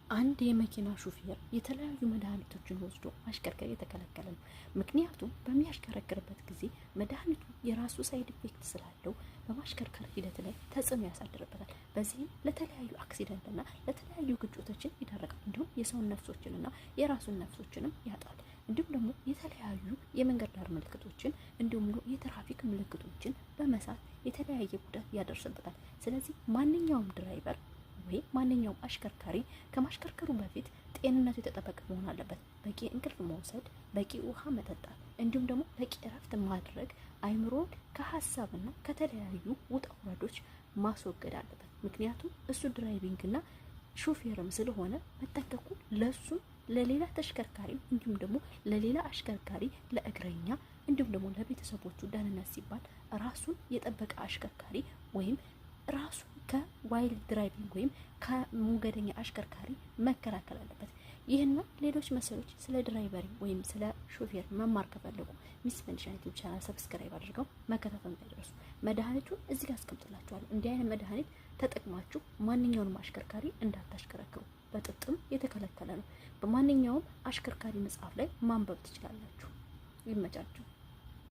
አንድ የመኪና ሹፌር የተለያዩ መድኃኒቶችን ወስዶ ማሽከርከር የተከለከለ ነው። ምክንያቱም በሚያሽከረክርበት ጊዜ መድኃኒቱ የራሱ ሳይድ ኢፌክት ስላለው በማሽከርከር ሂደት ላይ ተጽዕኖ ያሳድርበታል። በዚህም ለተለያዩ አክሲደንትና ለተለያዩ ግጭቶችን ይዳረጋል። እንዲሁም የሰውን ነፍሶችንና የራሱን ነፍሶችንም ያጣል። እንዲሁም ደግሞ የተለያዩ የመንገድ ዳር ምልክቶችን እንዲሁም የትራፊክ ምልክቶችን በመሳት የተለያየ ጉዳት ያደርስበታል። ስለዚህ ማንኛውም ድራይቨር ወይ ማንኛውም አሽከርካሪ ከማሽከርከሩ በፊት ጤንነቱ የተጠበቀ መሆን አለበት። በቂ እንቅልፍ መውሰድ፣ በቂ ውሃ መጠጣት እንዲሁም ደግሞ በቂ እረፍት ማድረግ አይምሮን ከሀሳብና ከተለያዩ ውጣ ውረዶች ማስወገድ አለበት። ምክንያቱም እሱ ድራይቪንግና ሹፌርም ስለሆነ መጠንቀቁ ለሱም ለሌላ ተሽከርካሪ እንዲሁም ደግሞ ለሌላ አሽከርካሪ ለእግረኛ እንዲሁም ደግሞ ለቤተሰቦቹ ደህንነት ሲባል ራሱን የጠበቀ አሽከርካሪ ወይም ራሱ ከዋይልድ ድራይቪንግ ወይም ከሞገደኛ አሽከርካሪ መከላከል አለበት። ይህና ሌሎች መሰሎች ስለ ድራይቨሪ ወይም ስለ ሾፌር መማር ከፈለጉ ሚስ ፈንዲሻ ዩቲዩብ ቻናል ሰብስክራይብ አድርገው መከታተል እንዳይረሱ። መድኃኒቱን እዚህ ጋር አስቀምጥላችኋለሁ። እንዲህ አይነት መድኃኒት ተጠቅማችሁ ማንኛውንም አሽከርካሪ እንዳታሽከረክሩ። በጥብጥም የተከለከለ ነው። በማንኛውም አሽከርካሪ መጽሐፍ ላይ ማንበብ ትችላላችሁ። ይመቻችሁ።